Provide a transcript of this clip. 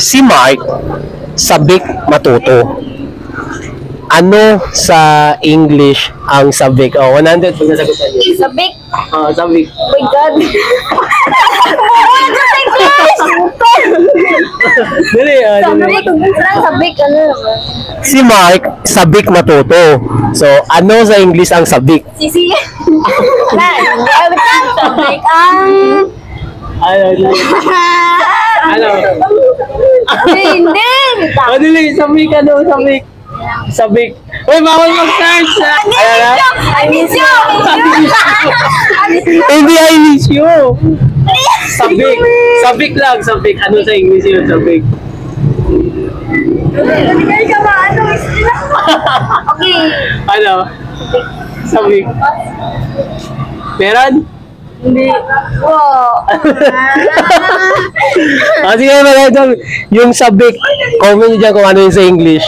Si Mark, sabik matuto. Ano sa English ang sabik? Oh, 100 pag nasagutan niyo. Sabik. Oh, sabik. Oh my God. Ano sa English? Dali, dali. Sabik. Sabik. Ano naman? Si Mark, sabik matuto. So, ano sa English ang sabik? Sisi. Sabik ang... Ano? Ano? Hindi. Oh, dali, sabik ano, sabik. Sabik. Uy, bawal mag-search! Ayan na? I miss you. Hindi, I miss you. Sabik. Sabik lang, sabik. Ano sa English yun, sabik? Okay. Ano? Sabik. Meron? Hindi. Wow. Sige, mga idol, yung sabik, comment nyo dyan kung ano yun sa English.